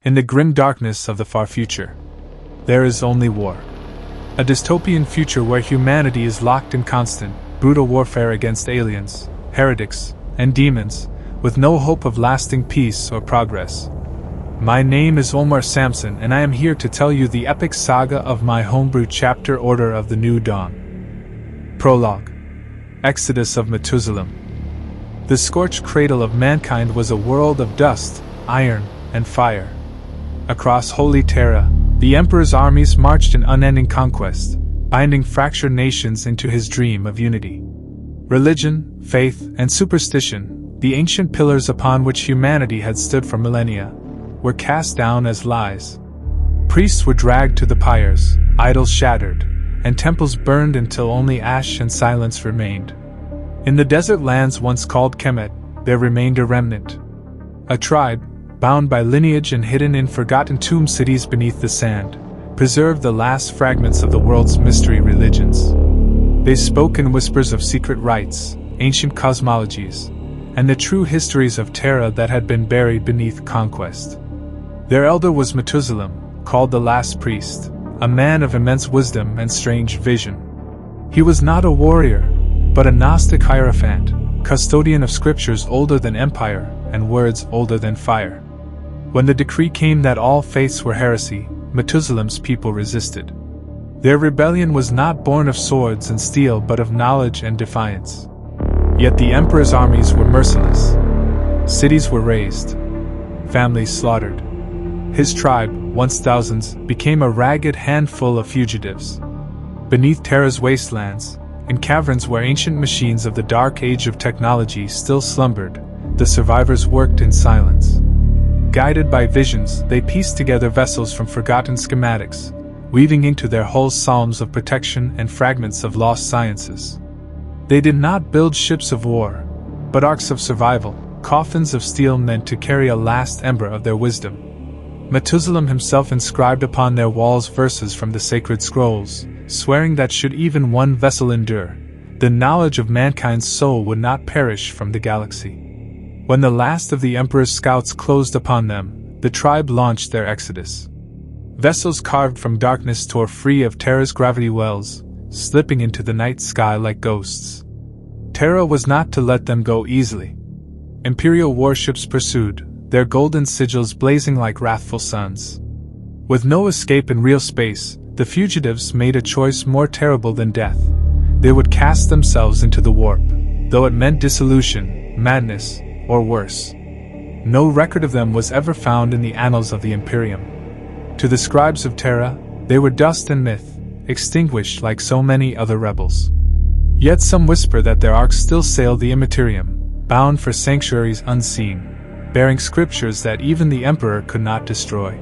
In the grim darkness of the far future, there is only war. A dystopian future where humanity is locked in constant, brutal warfare against aliens, heretics, and demons, with no hope of lasting peace or progress. My name is Omar Samson, and I am here to tell you the epic saga of my homebrew chapter, Order of the New Dawn. Prologue. Exodus of Methuselah. The scorched cradle of mankind was a world of dust, iron, and fire. Across holy Terra, the Emperor's armies marched in unending conquest, binding fractured nations into his dream of unity. Religion, faith, and superstition, the ancient pillars upon which humanity had stood for millennia, were cast down as lies. Priests were dragged to the pyres, idols shattered, and temples burned until only ash and silence remained. In the desert lands once called Kemet, there remained a remnant. A tribe, bound by lineage and hidden in forgotten tomb cities beneath the sand, preserved the last fragments of the world's mystery religions. They spoke in whispers of secret rites, ancient cosmologies, and the true histories of Terra that had been buried beneath conquest. Their elder was Methuselah, called the Last Priest, a man of immense wisdom and strange vision. He was not a warrior, but a Gnostic hierophant, custodian of scriptures older than empire and words older than fire. When the decree came that all faiths were heresy, Methuselah's people resisted. Their rebellion was not born of swords and steel but of knowledge and defiance. Yet the Emperor's armies were merciless. Cities were razed, families slaughtered. His tribe, once thousands, became a ragged handful of fugitives. Beneath Terra's wastelands, in caverns where ancient machines of the dark age of technology still slumbered, the survivors worked in silence. Guided by visions, they pieced together vessels from forgotten schematics, weaving into their hulls psalms of protection and fragments of lost sciences. They did not build ships of war, but arks of survival, coffins of steel meant to carry a last ember of their wisdom. Methuselah himself inscribed upon their walls verses from the sacred scrolls, swearing that should even one vessel endure, the knowledge of mankind's soul would not perish from the galaxy. When the last of the Emperor's scouts closed upon them, the tribe launched their exodus. Vessels carved from darkness tore free of Terra's gravity wells, slipping into the night sky like ghosts. Terra was not to let them go easily. Imperial warships pursued, their golden sigils blazing like wrathful suns. With no escape in real space, the fugitives made a choice more terrible than death. They would cast themselves into the warp, though it meant dissolution, madness, or worse. No record of them was ever found in the annals of the Imperium. To the scribes of Terra, they were dust and myth, extinguished like so many other rebels. Yet some whisper that their arks still sailed the Imperium, bound for sanctuaries unseen, bearing scriptures that even the Emperor could not destroy.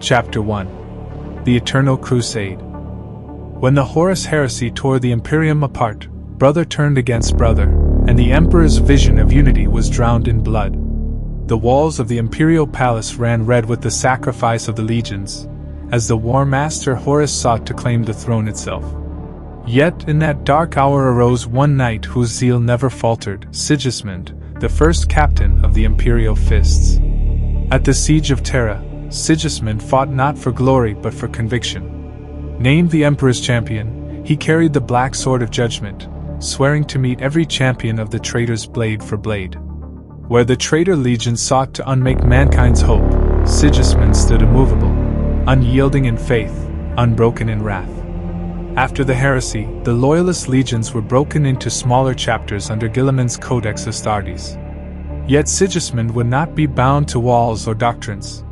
Chapter 1. The Eternal Crusade. When the Horus heresy tore the Imperium apart, brother turned against brother, and the Emperor's vision of unity was drowned in blood. The walls of the Imperial Palace ran red with the sacrifice of the legions, as the War Master Horus sought to claim the throne itself. Yet in that dark hour arose one knight whose zeal never faltered, Sigismund, the first captain of the Imperial Fists. At the siege of Terra, Sigismund fought not for glory but for conviction. Named the Emperor's champion, he carried the black sword of judgment, swearing to meet every champion of the traitors blade for blade. Where the traitor legion sought to unmake mankind's hope, Sigismund stood immovable, unyielding in faith, unbroken in wrath. After the heresy, the loyalist legions were broken into smaller chapters under Guilliman's Codex Astartes. Yet Sigismund would not be bound to walls or doctrines.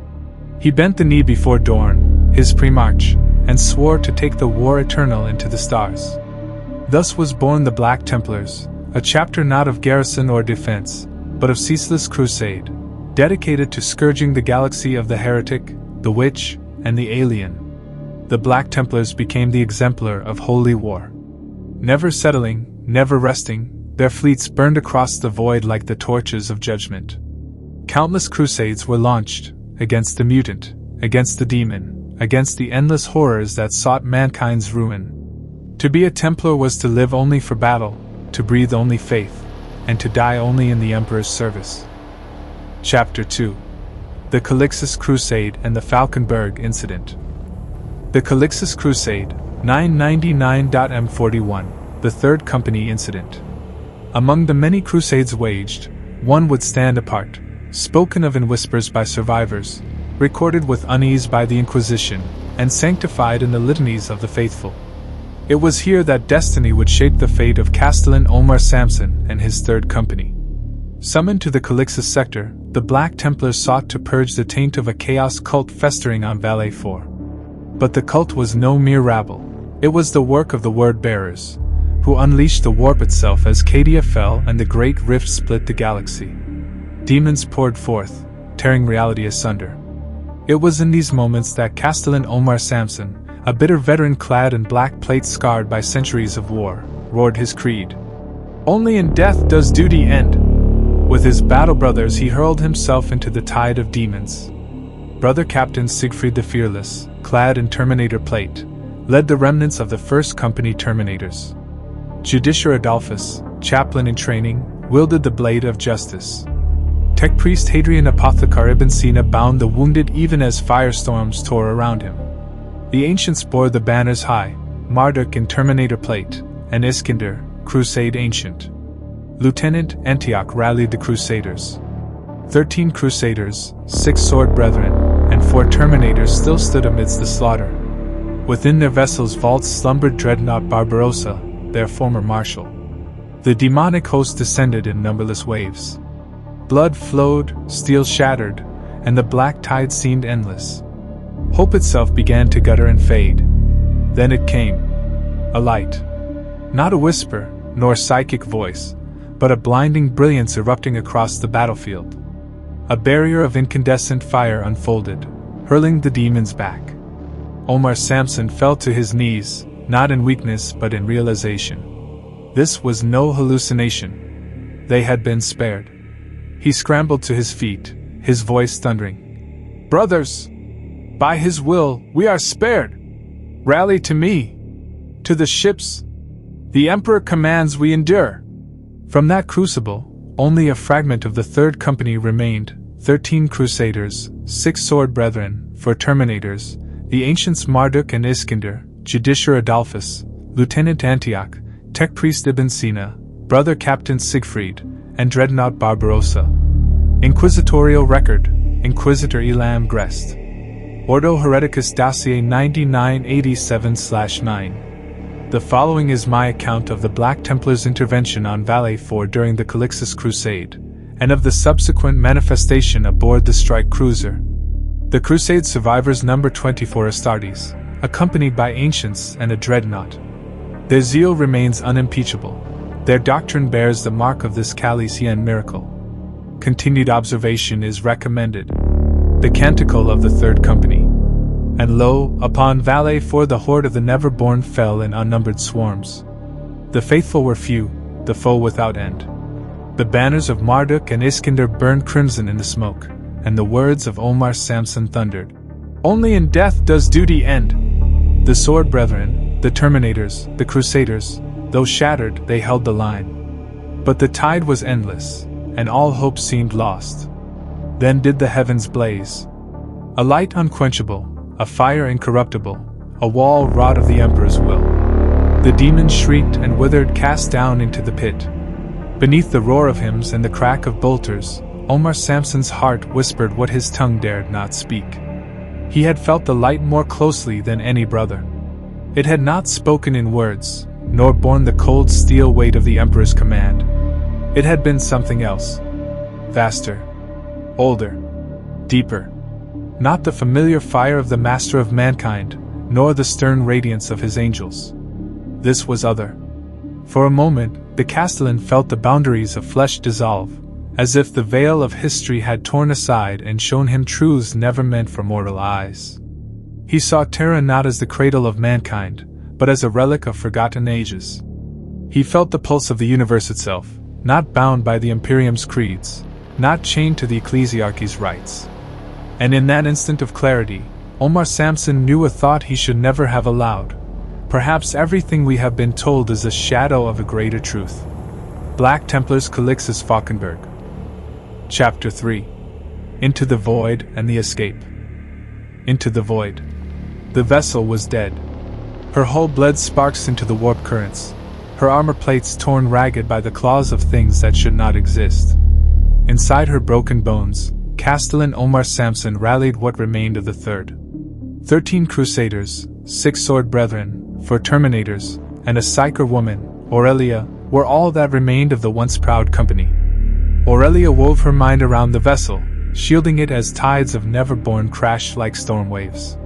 He bent the knee before Dorn, his primarch, and swore to take the war eternal into the stars. Thus was born the Black Templars, a chapter not of garrison or defense, but of ceaseless crusade, dedicated to scourging the galaxy of the heretic, the witch, and the alien. The Black Templars became the exemplar of holy war. Never settling, never resting, their fleets burned across the void like the torches of judgment. Countless crusades were launched, against the mutant, against the demon, against the endless horrors that sought mankind's ruin. To be a Templar was to live only for battle, to breathe only faith, and to die only in the Emperor's service. Chapter 2. the Calixtus Crusade and the Falkenberg Incident. The Calixtus Crusade, 999.m41, the Third Company Incident. Among the many crusades waged, one would stand apart, spoken of in whispers by survivors, recorded with unease by the Inquisition, and sanctified in the litanies of the faithful. It was here that destiny would shape the fate of Castellan Omar Samson and his Third Company. Summoned to the Calixtus sector, the Black Templars sought to purge the taint of a chaos cult festering on Valais 4. But the cult was no mere rabble. It was the work of the Word-bearers, who unleashed the warp itself as Cadia fell and the Great Rift split the galaxy. Demons poured forth, tearing reality asunder. It was in these moments that Castellan Omar Samson, a bitter veteran clad in black plate scarred by centuries of war, roared his creed. Only in death does duty end. With his battle brothers he hurled himself into the tide of demons. Brother Captain Siegfried the Fearless, clad in Terminator plate, led the remnants of the First Company Terminators. Judiciar Adolphus, chaplain in training, wielded the blade of justice. Tech priest Hadrian Apothecary Ibn Sina bound the wounded even as firestorms tore around him. The ancients bore the banners high, Marduk in Terminator plate, and Iskander, Crusade Ancient. Lieutenant Antioch rallied the Crusaders. 13 Crusaders, 6 Sword Brethren, and 4 Terminators still stood amidst the slaughter. Within their vessels' vaults slumbered dreadnought Barbarossa, their former marshal. The demonic host descended in numberless waves. Blood flowed, steel shattered, and the black tide seemed endless. Hope itself began to gutter and fade. Then it came. A light. Not a whisper, nor psychic voice, but a blinding brilliance erupting across the battlefield. A barrier of incandescent fire unfolded, hurling the demons back. Omar Samson fell to his knees, not in weakness but in realization. This was no hallucination. They had been spared. He scrambled to his feet, his voice thundering. "Brothers! By his will, we are spared! Rally to me! To the ships! The Emperor commands we endure!" From that crucible, only a fragment of the Third Company remained, 13 Crusaders, 6 Sword Brethren, 4 Terminators, the ancients Marduk and Iskander, Judiciar Adolphus, Lieutenant Antioch, Tech Priest Ibn Sina, Brother Captain Siegfried, and Dreadnought Barbarossa. Inquisitorial Record, Inquisitor Elam Grest. Ordo Hereticus Dossier 9987/9. The following is my account of the Black Templars' intervention on Valais 4 during the Calixtus Crusade, and of the subsequent manifestation aboard the strike cruiser. The Crusade survivors number 24 astartes, accompanied by ancients and a dreadnought. Their zeal remains unimpeachable. Their doctrine bears the mark of this Calician miracle. Continued observation is recommended. The Canticle of the Third Company. And lo, upon Valais 4 the horde of the never-born fell in unnumbered swarms. The faithful were few, the foe without end. The banners of Marduk and Iskander burned crimson in the smoke, and the words of Omar Samson thundered. Only in death does duty end. The Sword Brethren, the Terminators, the Crusaders, though shattered, they held the line. But the tide was endless, and all hope seemed lost. Then did the heavens blaze. A light unquenchable, a fire incorruptible, a wall wrought of the Emperor's will. The demons shrieked and withered, cast down into the pit. Beneath the roar of hymns and the crack of bolters, Omar Samson's heart whispered what his tongue dared not speak. He had felt the light more closely than any brother. It had not spoken in words, nor borne the cold steel weight of the Emperor's command. It had been something else. Vaster. Older. Deeper. Not the familiar fire of the Master of Mankind, nor the stern radiance of his angels. This was other. For a moment, the Castellan felt the boundaries of flesh dissolve, as if the veil of history had torn aside and shown him truths never meant for mortal eyes. He saw Terra not as the cradle of mankind, but as a relic of forgotten ages. He felt the pulse of the universe itself, not bound by the imperium's creeds, not chained to the ecclesiarchy's rites. And in that instant of clarity, Omar Samson knew a thought he should never have allowed. Perhaps everything we have been told is a shadow of a greater truth. Black Templars Calixtus Falkenberg. Chapter 3. Into the void and the escape. Into the void. The vessel was dead. Her hull bled sparks into the warp currents, her armor plates torn ragged by the claws of things that should not exist. Inside her broken bones, Castellan Omar Samson rallied what remained of the Third. 13 Crusaders, 6 Sword Brethren, 4 Terminators, and a Psyker woman, Aurelia, were all that remained of the once proud company. Aurelia wove her mind around the vessel, shielding it as tides of never-born crashed like storm waves.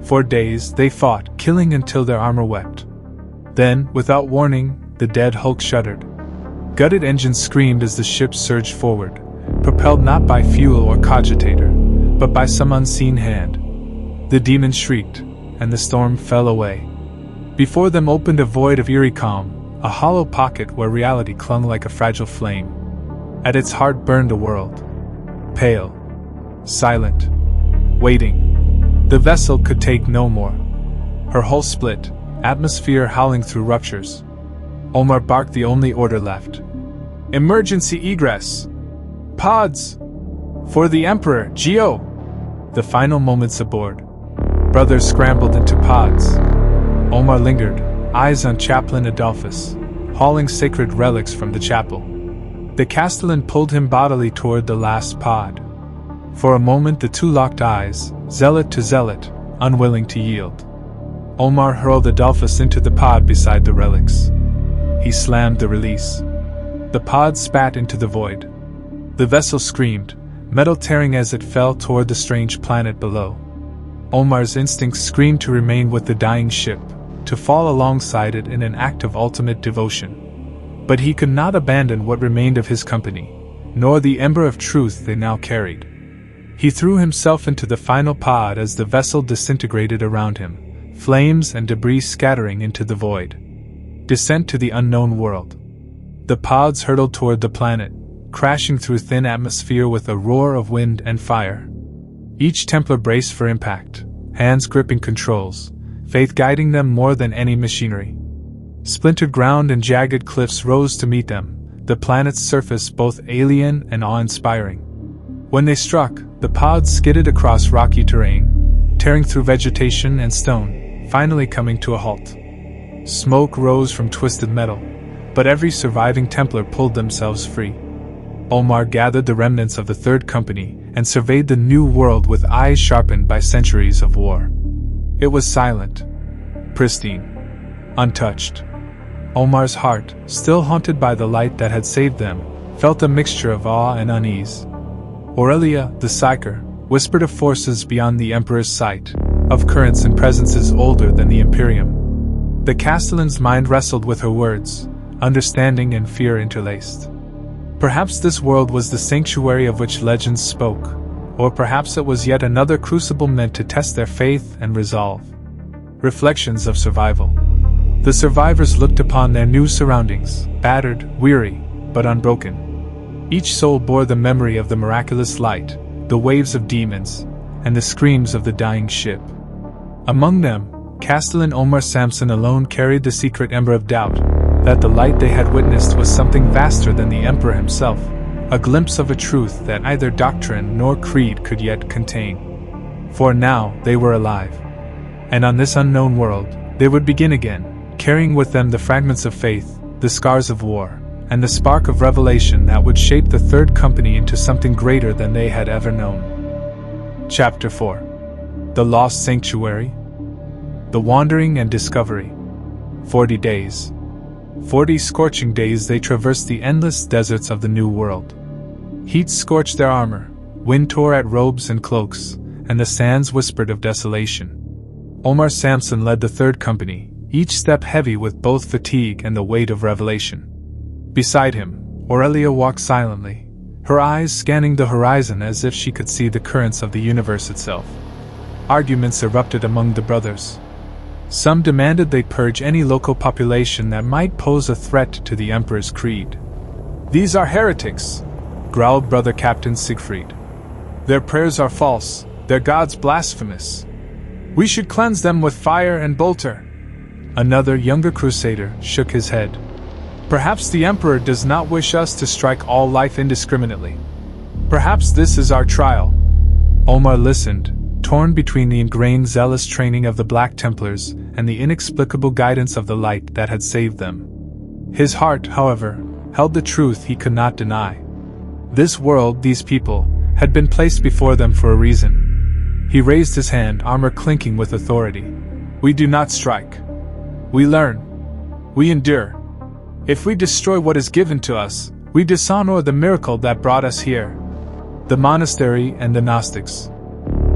For days they fought, killing until their armor wept. Then, without warning, the dead hulk shuddered. Gutted engines screamed as the ship surged forward, propelled not by fuel or cogitator, but by some unseen hand. The demons shrieked, and the storm fell away. Before them opened a void of eerie calm, a hollow pocket where reality clung like a fragile flame. At its heart burned a world. Pale. Silent. Waiting. The vessel could take no more. Her hull split, atmosphere howling through ruptures. Omar barked the only order left. Emergency egress! Pods! For the Emperor, Geo! The final moments aboard. Brothers scrambled into pods. Omar lingered, eyes on Chaplain Adolphus, hauling sacred relics from the chapel. The Castellan pulled him bodily toward the last pod. For a moment the two locked eyes, zealot to zealot, unwilling to yield. Omar hurled Adolphus into the pod beside the relics. He slammed the release. The pod spat into the void. The vessel screamed, metal tearing as it fell toward the strange planet below. Omar's instincts screamed to remain with the dying ship, to fall alongside it in an act of ultimate devotion. But he could not abandon what remained of his company, nor the ember of truth they now carried. He threw himself into the final pod as the vessel disintegrated around him, flames and debris scattering into the void. Descent to the unknown world. The pods hurtled toward the planet, crashing through thin atmosphere with a roar of wind and fire. Each Templar braced for impact, hands gripping controls, faith guiding them more than any machinery. Splintered ground and jagged cliffs rose to meet them, the planet's surface both alien and awe-inspiring. When they struck, the pods skidded across rocky terrain, tearing through vegetation and stone, finally coming to a halt. Smoke rose from twisted metal, but every surviving Templar pulled themselves free. Omar gathered the remnants of the Third Company and surveyed the new world with eyes sharpened by centuries of war. It was silent, pristine, untouched. Omar's heart, still haunted by the light that had saved them, felt a mixture of awe and unease. Aurelia, the Psyker, whispered of forces beyond the Emperor's sight, of currents and presences older than the Imperium. The Castellan's mind wrestled with her words, understanding and fear interlaced. Perhaps this world was the sanctuary of which legends spoke, or perhaps it was yet another crucible meant to test their faith and resolve. Reflections of survival. The survivors looked upon their new surroundings, battered, weary, but unbroken. Each soul bore the memory of the miraculous light, the waves of demons, and the screams of the dying ship. Among them, Castellan Omar Samson alone carried the secret ember of doubt, that the light they had witnessed was something vaster than the Emperor himself, a glimpse of a truth that neither doctrine nor creed could yet contain. For now they were alive. And on this unknown world, they would begin again, carrying with them the fragments of faith, the scars of war, and the spark of revelation that would shape the Third Company into something greater than they had ever known. Chapter 4. The Lost Sanctuary. The Wandering and Discovery. 40 days. 40 scorching days they traversed the endless deserts of the New World. Heat scorched their armor, wind tore at robes and cloaks, and the sands whispered of desolation. Omar Samson led the Third Company, each step heavy with both fatigue and the weight of revelation. Beside him, Aurelia walked silently, her eyes scanning the horizon as if she could see the currents of the universe itself. Arguments erupted among the brothers. Some demanded they purge any local population that might pose a threat to the Emperor's creed. "These are heretics," growled Brother Captain Siegfried. "Their prayers are false, their gods blasphemous. We should cleanse them with fire and bolter." Another younger crusader shook his head. "Perhaps the Emperor does not wish us to strike all life indiscriminately. Perhaps this is our trial. Omar listened, torn between the ingrained zealous training of the Black Templars and the inexplicable guidance of the light that had saved them. His heart, however, held the truth he could not deny. This world, these people, had been placed before them for a reason. He raised his hand, armor clinking with authority. We do not strike. We learn. We endure. If we destroy what is given to us, we dishonor the miracle that brought us here. The monastery and the Gnostics.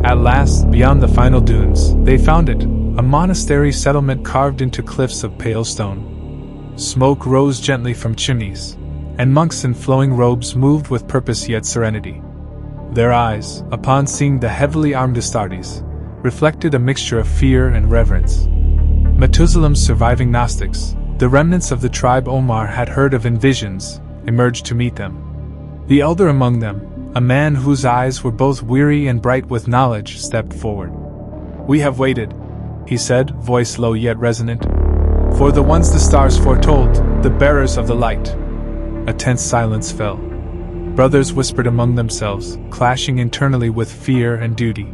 At last, beyond the final dunes, they found it, a monastery settlement carved into cliffs of pale stone. Smoke rose gently from chimneys, and monks in flowing robes moved with purpose yet serenity. Their eyes, upon seeing the heavily armed astartes, reflected a mixture of fear and reverence. Methuselah's surviving Gnostics, the remnants of the tribe Omar had heard of in visions, emerged to meet them. The elder among them, a man whose eyes were both weary and bright with knowledge, stepped forward. We have waited, he said, voice low yet resonant, for the ones the stars foretold, the bearers of the light. A tense silence fell. Brothers whispered among themselves, clashing internally with fear and duty.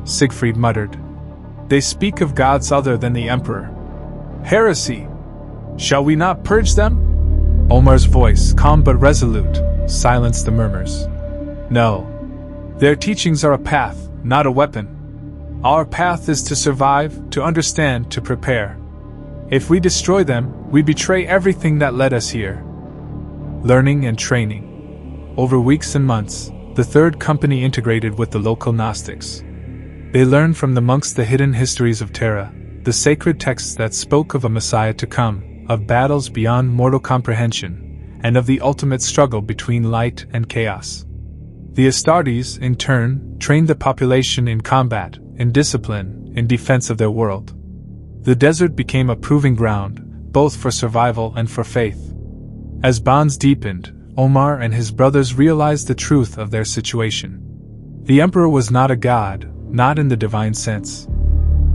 Siegfried muttered, They speak of gods other than the Emperor. Heresy! Shall we not purge them? Omar's voice, calm but resolute, silenced the murmurs. No. Their teachings are a path, not a weapon. Our path is to survive, to understand, to prepare. If we destroy them, we betray everything that led us here. Learning and training. Over weeks and months, the Third Company integrated with the local Gnostics. They learned from the monks the hidden histories of Terra, the sacred texts that spoke of a Messiah to come, of battles beyond mortal comprehension, and of the ultimate struggle between light and chaos. The astartes, in turn, trained the population in combat, in discipline, in defense of their world. The desert became a proving ground, both for survival and for faith. As bonds deepened, Omar and his brothers realized the truth of their situation. The Emperor was not a god, not in the divine sense.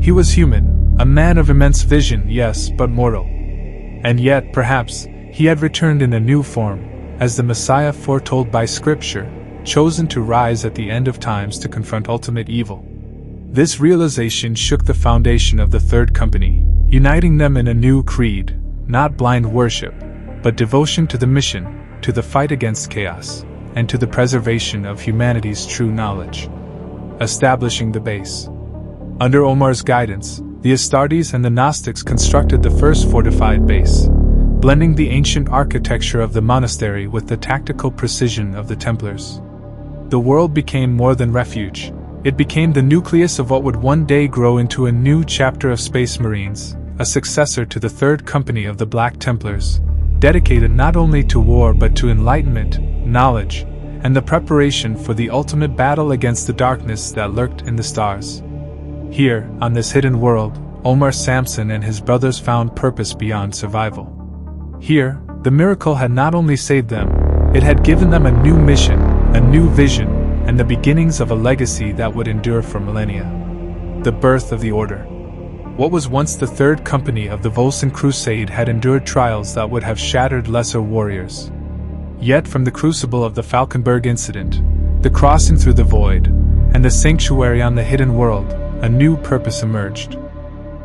He was human, a man of immense vision, yes, but mortal. And yet, perhaps, he had returned in a new form, as the Messiah foretold by Scripture, chosen to rise at the end of times to confront ultimate evil. This realization shook the foundation of the Third Company, uniting them in a new creed, not blind worship, but devotion to the mission, to the fight against chaos, and to the preservation of humanity's true knowledge. Establishing the base. Under Omar's guidance, the Astartes and the Gnostics constructed the first fortified base, blending the ancient architecture of the monastery with the tactical precision of the Templars. The world became more than refuge. It became the nucleus of what would one day grow into a new chapter of Space Marines, a successor to the Third Company of the Black Templars, dedicated not only to war but to enlightenment, knowledge, and the preparation for the ultimate battle against the darkness that lurked in the stars. Here, on this hidden world, Omar Samson and his brothers found purpose beyond survival. Here, the miracle had not only saved them, it had given them a new mission, a new vision, and the beginnings of a legacy that would endure for millennia. The birth of the Order. What was once the Third Company of the Eternal Crusade had endured trials that would have shattered lesser warriors. Yet from the crucible of the Falkenberg incident, the crossing through the void, and the sanctuary on the hidden world, a new purpose emerged.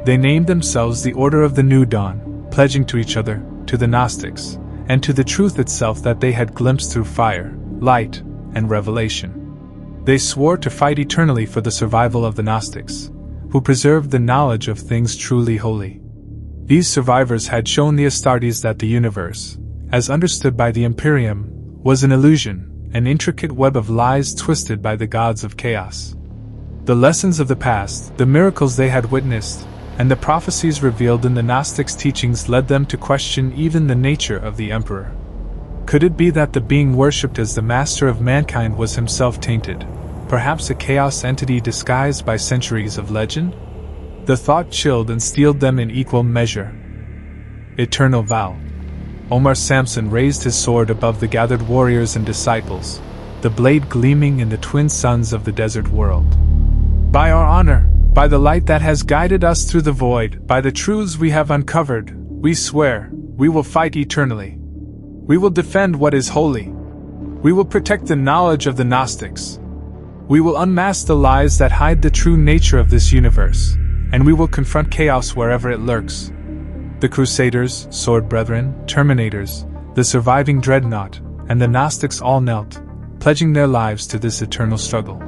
They named themselves the Order of the New Dawn, pledging to each other, to the Gnostics, and to the truth itself that they had glimpsed through fire, light, and revelation. They swore to fight eternally for the survival of the Gnostics, who preserved the knowledge of things truly holy. These survivors had shown the Astartes that the universe, as understood by the Imperium, was an illusion, an intricate web of lies twisted by the gods of chaos. The lessons of the past, the miracles they had witnessed, and the prophecies revealed in the Gnostics' teachings led them to question even the nature of the Emperor. Could it be that the being worshipped as the master of mankind was himself tainted, perhaps a chaos entity disguised by centuries of legend? The thought chilled and steeled them in equal measure. Eternal vow. Omar Samson raised his sword above the gathered warriors and disciples, the blade gleaming in the twin suns of the desert world. By our honor, by the light that has guided us through the void, by the truths we have uncovered, we swear, we will fight eternally. We will defend what is holy. We will protect the knowledge of the Gnostics. We will unmask the lies that hide the true nature of this universe, and we will confront chaos wherever it lurks. The Crusaders, Sword Brethren, Terminators, the surviving Dreadnought, and the Gnostics all knelt, pledging their lives to this eternal struggle.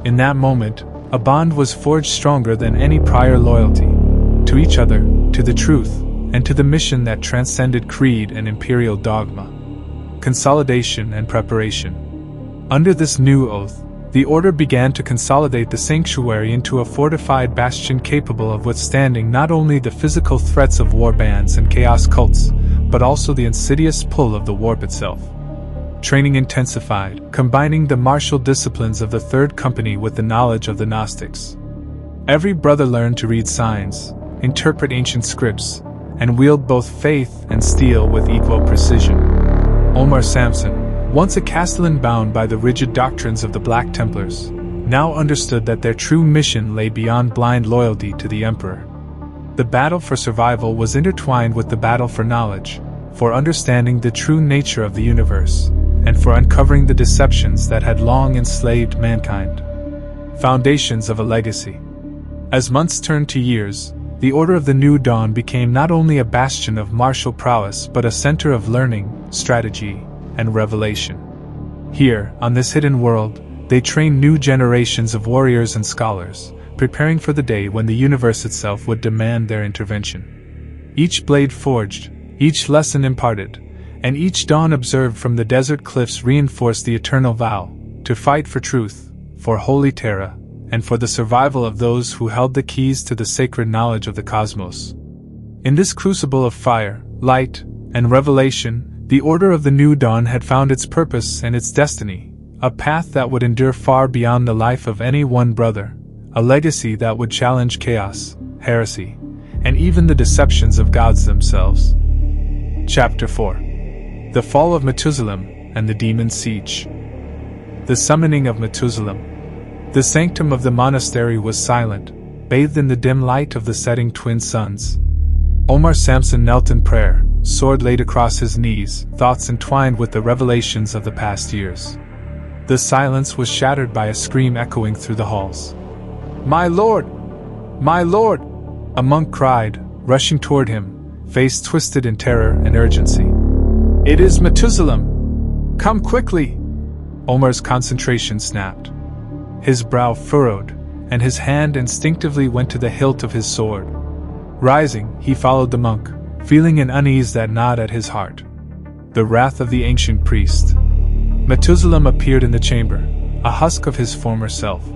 In that moment, a bond was forged stronger than any prior loyalty, to each other, to the truth, and to the mission that transcended creed and imperial dogma. Consolidation and preparation. Under this new oath, the Order began to consolidate the sanctuary into a fortified bastion capable of withstanding not only the physical threats of warbands and chaos cults, but also the insidious pull of the warp itself. Training intensified, combining the martial disciplines of the Third Company with the knowledge of the Gnostics. Every brother learned to read signs, interpret ancient scripts, and wield both faith and steel with equal precision. Omar Samson, once a Castellan bound by the rigid doctrines of the Black Templars, now understood that their true mission lay beyond blind loyalty to the Emperor. The battle for survival was intertwined with the battle for knowledge, for understanding the true nature of the universe, and for uncovering the deceptions that had long enslaved mankind. Foundations of a legacy. As months turned to years, the Order of the New Dawn became not only a bastion of martial prowess but a center of learning, strategy, and revelation. Here, on this hidden world, they trained new generations of warriors and scholars, preparing for the day when the universe itself would demand their intervention. Each blade forged, each lesson imparted, and each dawn observed from the desert cliffs reinforced the eternal vow to fight for truth, for holy terra, and for the survival of those who held the keys to the sacred knowledge of the cosmos. In this crucible of fire, light, and revelation, the Order of the New Dawn had found its purpose and its destiny, a path that would endure far beyond the life of any one brother, a legacy that would challenge chaos, heresy, and even the deceptions of gods themselves. Chapter 4. The Fall of Methuselah and the Demon Siege. The Summoning of Methuselah. The sanctum of the monastery was silent, bathed in the dim light of the setting twin suns. Omar Samson knelt in prayer, sword laid across his knees, thoughts entwined with the revelations of the past years. The silence was shattered by a scream echoing through the halls. "My lord! My lord!" a monk cried, rushing toward him, face twisted in terror and urgency. "It is Methuselah! Come quickly!" Omar's concentration snapped. His brow furrowed, and his hand instinctively went to the hilt of his sword. Rising, he followed the monk, feeling an unease that gnawed at his heart. The wrath of the ancient priest. Methuselah appeared in the chamber, a husk of his former self.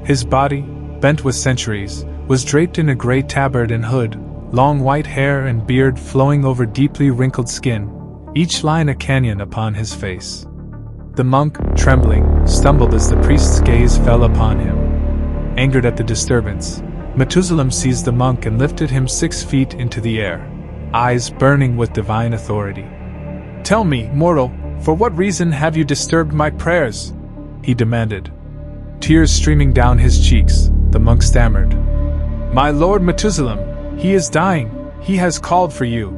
His body, bent with centuries, was draped in a gray tabard and hood, long white hair and beard flowing over deeply wrinkled skin, each line a canyon upon his face. The monk, trembling, stumbled as the priest's gaze fell upon him. Angered at the disturbance, Methuselah seized the monk and lifted him 6 feet into the air, eyes burning with divine authority. "Tell me, mortal, for what reason have you disturbed my prayers?" he demanded. Tears streaming down his cheeks, the monk stammered. "My lord Methuselah, he is dying, he has called for you."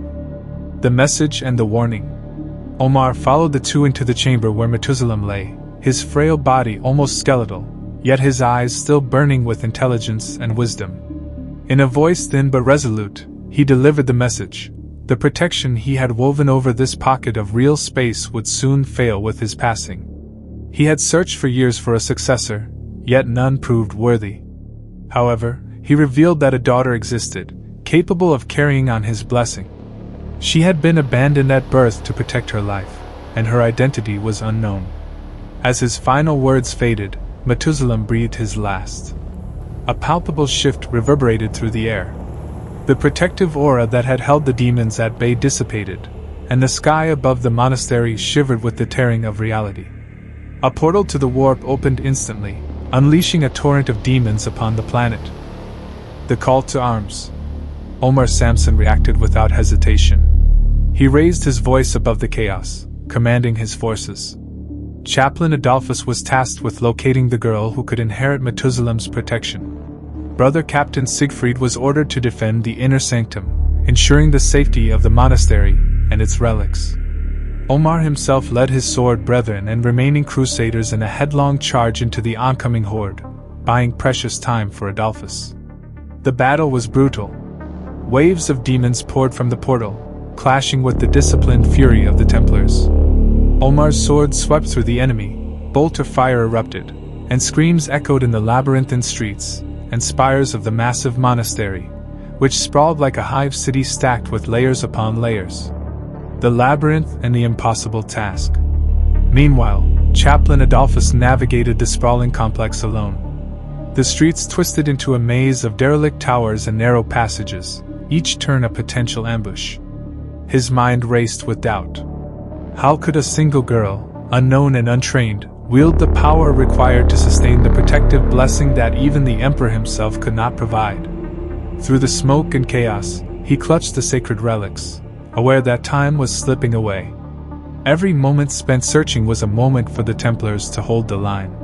The message and the warning. Omar followed the two into the chamber where Methuselah lay, his frail body almost skeletal, yet his eyes still burning with intelligence and wisdom. In a voice thin but resolute, he delivered the message. The protection he had woven over this pocket of real space would soon fail with his passing. He had searched for years for a successor, yet none proved worthy. However, he revealed that a daughter existed, capable of carrying on his blessing. She had been abandoned at birth to protect her life, and her identity was unknown. As his final words faded, Methuselah breathed his last. A palpable shift reverberated through the air. The protective aura that had held the demons at bay dissipated, and the sky above the monastery shivered with the tearing of reality. A portal to the warp opened instantly, unleashing a torrent of demons upon the planet. The call to arms. Omar Samson reacted without hesitation. He raised his voice above the chaos, commanding his forces. Chaplain Adolphus was tasked with locating the girl who could inherit Methuselah's protection. Brother Captain Siegfried was ordered to defend the inner sanctum, ensuring the safety of the monastery and its relics. Omar himself led his sword brethren and remaining crusaders in a headlong charge into the oncoming horde, buying precious time for Adolphus. The battle was brutal. Waves of demons poured from the portal, clashing with the disciplined fury of the Templars. Omar's sword swept through the enemy, bolt of fire erupted, and screams echoed in the labyrinthine streets and spires of the massive monastery, which sprawled like a hive city stacked with layers upon layers. The labyrinth and the impossible task. Meanwhile, Chaplain Adolphus navigated the sprawling complex alone. The streets twisted into a maze of derelict towers and narrow passages, each turn a potential ambush. His mind raced with doubt. How could a single girl, unknown and untrained, wield the power required to sustain the protective blessing that even the Emperor himself could not provide? Through the smoke and chaos, he clutched the sacred relics, aware that time was slipping away. Every moment spent searching was a moment for the Templars to hold the line.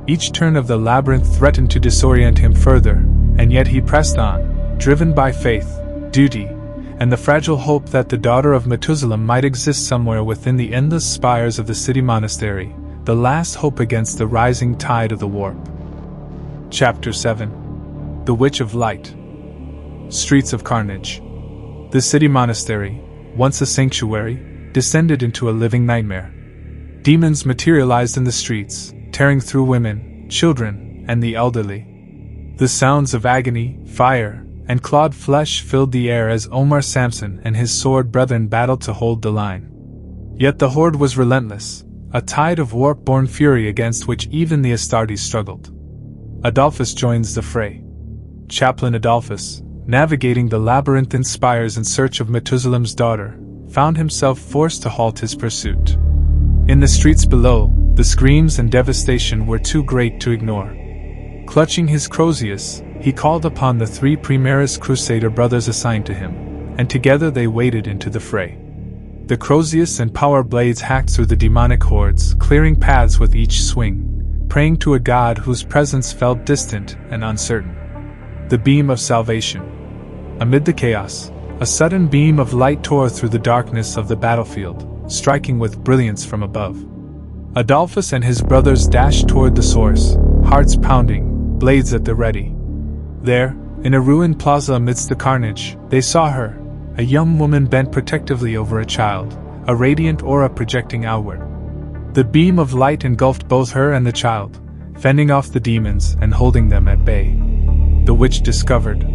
Each turn of the labyrinth threatened to disorient him further, and yet he pressed on, driven by faith, duty, and the fragile hope that the daughter of Methuselah might exist somewhere within the endless spires of the city monastery, the last hope against the rising tide of the warp. Chapter 7. The Witch of Light. Streets of Carnage. The city monastery, once a sanctuary, descended into a living nightmare. Demons materialized in the streets, tearing through women, children, and the elderly. The sounds of agony, fire, and clawed flesh filled the air as Omar Samson and his sword brethren battled to hold the line. Yet the horde was relentless, a tide of warp-born fury against which even the astartes struggled. Adolphus joins the fray. Chaplain Adolphus, navigating the labyrinthine spires in search of Methuselah's daughter, found himself forced to halt his pursuit. In the streets below, the screams and devastation were too great to ignore. Clutching his crozius, he called upon the 3 Primaris Crusader brothers assigned to him, and together they waded into the fray. The crozius and power blades hacked through the demonic hordes, clearing paths with each swing, praying to a god whose presence felt distant and uncertain. The beam of salvation. Amid the chaos, a sudden beam of light tore through the darkness of the battlefield, striking with brilliance from above. Adolphus and his brothers dashed toward the source, hearts pounding, blades at the ready. There, in a ruined plaza amidst the carnage, they saw her, a young woman bent protectively over a child, a radiant aura projecting outward. The beam of light engulfed both her and the child, fending off the demons and holding them at bay. The witch discovered.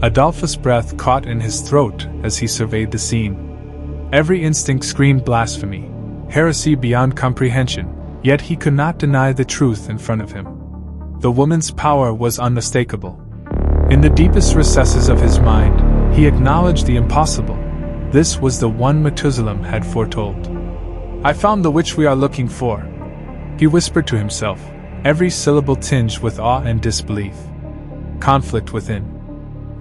Adolphus' breath caught in his throat as he surveyed the scene. Every instinct screamed blasphemy, heresy beyond comprehension, yet he could not deny the truth in front of him. The woman's power was unmistakable. In the deepest recesses of his mind, he acknowledged the impossible. This was the one Methuselah had foretold. "I found the witch we are looking for," he whispered to himself, every syllable tinged with awe and disbelief. Conflict within.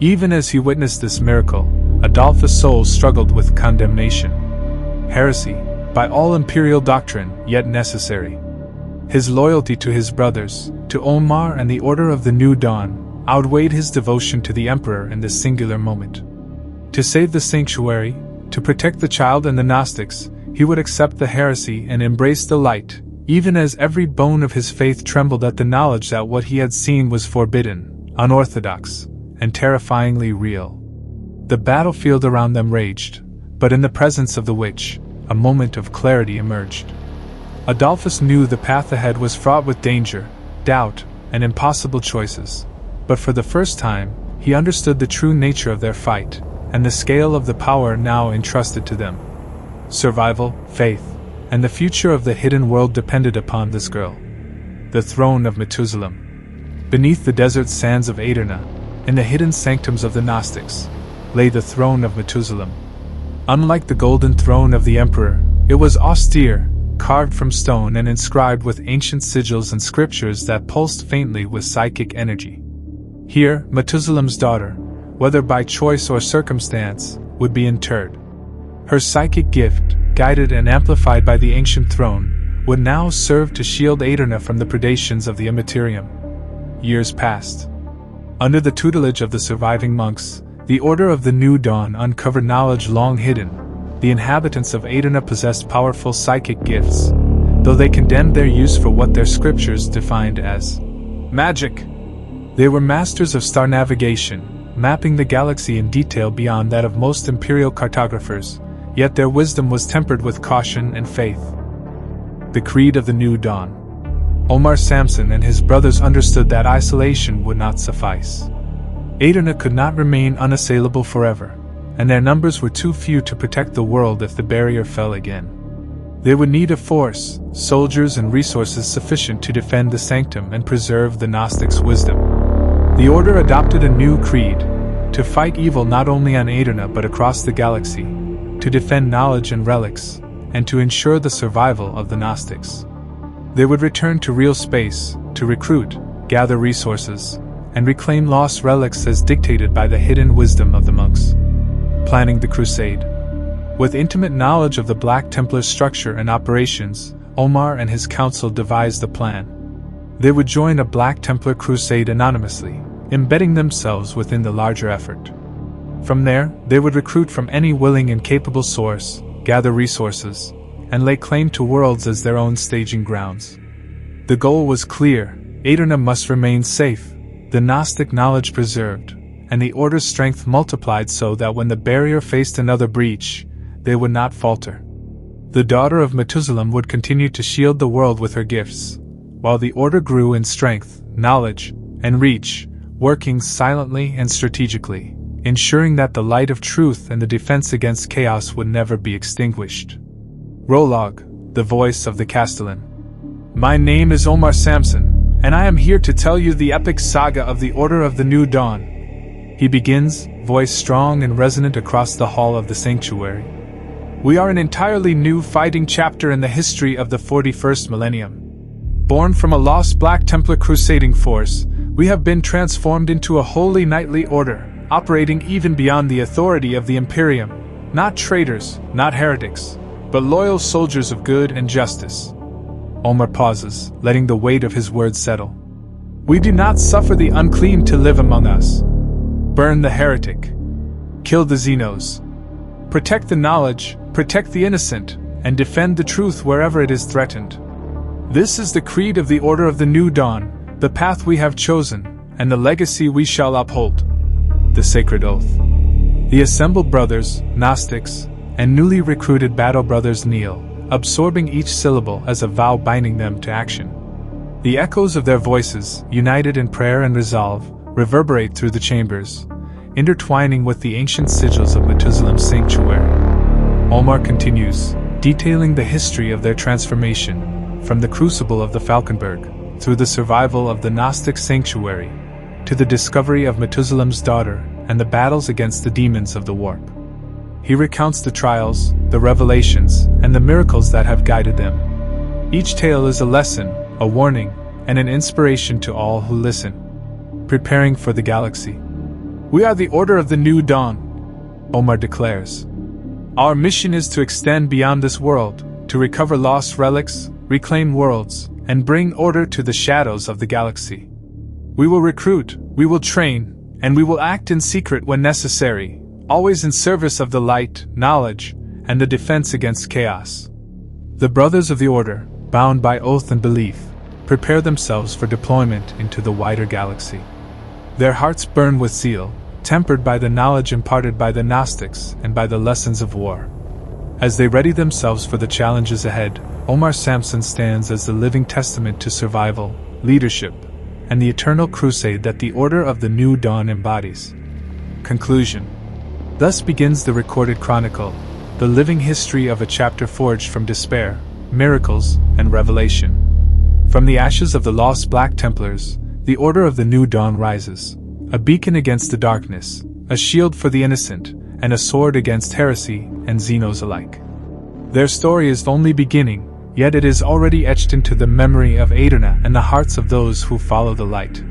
Even as he witnessed this miracle, Adolphus' soul struggled with condemnation. Heresy, by all imperial doctrine, yet necessary. His loyalty to his brothers, to Omar and the Order of the New Dawn, outweighed his devotion to the Emperor in this singular moment. To save the sanctuary, to protect the child and the Gnostics, he would accept the heresy and embrace the light, even as every bone of his faith trembled at the knowledge that what he had seen was forbidden, unorthodox, and terrifyingly real. The battlefield around them raged, but in the presence of the witch, a moment of clarity emerged. Adolphus knew the path ahead was fraught with danger, doubt, and impossible choices, but for the first time, he understood the true nature of their fight, and the scale of the power now entrusted to them. Survival, faith, and the future of the hidden world depended upon this girl. The throne of Methuselah. Beneath the desert sands of Aderna, in the hidden sanctums of the Gnostics, lay the throne of Methuselah. Unlike the golden throne of the Emperor, it was austere, carved from stone and inscribed with ancient sigils and scriptures that pulsed faintly with psychic energy. Here, Methuselah's daughter, whether by choice or circumstance, would be interred. Her psychic gift, guided and amplified by the ancient throne, would now serve to shield Aderna from the predations of the imperium. Years passed. Under the tutelage of the surviving monks, the Order of the New Dawn uncovered knowledge long hidden, the inhabitants of Edirne possessed powerful psychic gifts, though they condemned their use for what their scriptures defined as magic. They were masters of star navigation, mapping the galaxy in detail beyond that of most imperial cartographers, yet their wisdom was tempered with caution and faith. The Creed of the New Dawn. Omar Samson and his brothers understood that isolation would not suffice. Edirne could not remain unassailable forever, and their numbers were too few to protect the world if the barrier fell again. They would need a force, soldiers and resources sufficient to defend the sanctum and preserve the Gnostics' wisdom. The Order adopted a new creed, to fight evil not only on Edirne but across the galaxy, to defend knowledge and relics, and to ensure the survival of the Gnostics. They would return to real space, to recruit, gather resources, and reclaim lost relics as dictated by the hidden wisdom of the monks. Planning the Crusade. With intimate knowledge of the Black Templar structure and operations, Omar and his council devised a plan. They would join a Black Templar crusade anonymously, embedding themselves within the larger effort. From there, they would recruit from any willing and capable source, gather resources, and lay claim to worlds as their own staging grounds. The goal was clear: Edirne must remain safe, the Gnostic knowledge preserved, and the Order's strength multiplied so that when the barrier faced another breach, they would not falter. The daughter of Methuselah would continue to shield the world with her gifts, while the Order grew in strength, knowledge, and reach, working silently and strategically, ensuring that the light of truth and the defense against chaos would never be extinguished. Prologue, the voice of the Castellan. My name is Omar Samson, and I am here to tell you the epic saga of the Order of the New Dawn. He begins, voice strong and resonant across the hall of the sanctuary. We are an entirely new fighting chapter in the history of the 41st millennium. Born from a lost Black Templar crusading force, we have been transformed into a holy knightly order, operating even beyond the authority of the imperium. Not traitors, not heretics, but loyal soldiers of good and justice. Omar pauses, letting the weight of his words settle. We do not suffer the unclean to live among us. Burn the heretic. Kill the Xenos. Protect the knowledge, protect the innocent, and defend the truth wherever it is threatened. This is the creed of the Order of the New Dawn, the path we have chosen, and the legacy we shall uphold. The Sacred Oath. The assembled brothers, Gnostics, and newly recruited battle brothers kneel, absorbing each syllable as a vow binding them to action. The echoes of their voices, united in prayer and resolve, reverberate through the chambers, intertwining with the ancient sigils of Methuselah's sanctuary. Omar continues, detailing the history of their transformation, from the crucible of the Falkenberg, through the survival of the Gnostic sanctuary, to the discovery of Methuselah's daughter and the battles against the demons of the warp. He recounts the trials, the revelations, and the miracles that have guided them. Each tale is a lesson, a warning, and an inspiration to all who listen. Preparing for the galaxy. We are the Order of the New Dawn, Omar declares. Our mission is to extend beyond this world, to recover lost relics, reclaim worlds, and bring order to the shadows of the galaxy. We will recruit, we will train, and we will act in secret when necessary, always in service of the light, knowledge, and the defense against chaos. The brothers of the Order, bound by oath and belief, prepare themselves for deployment into the wider galaxy. Their hearts burn with zeal, tempered by the knowledge imparted by the Gnostics and by the lessons of war. As they ready themselves for the challenges ahead, Omar Samson stands as the living testament to survival, leadership, and the eternal crusade that the Order of the New Dawn embodies. Conclusion. Thus begins the recorded chronicle, the living history of a chapter forged from despair, miracles, and revelation. From the ashes of the lost Black Templars, the Order of the New Dawn rises, a beacon against the darkness, a shield for the innocent, and a sword against heresy and Xenos alike. Their story is only beginning, yet it is already etched into the memory of Edirne and the hearts of those who follow the light.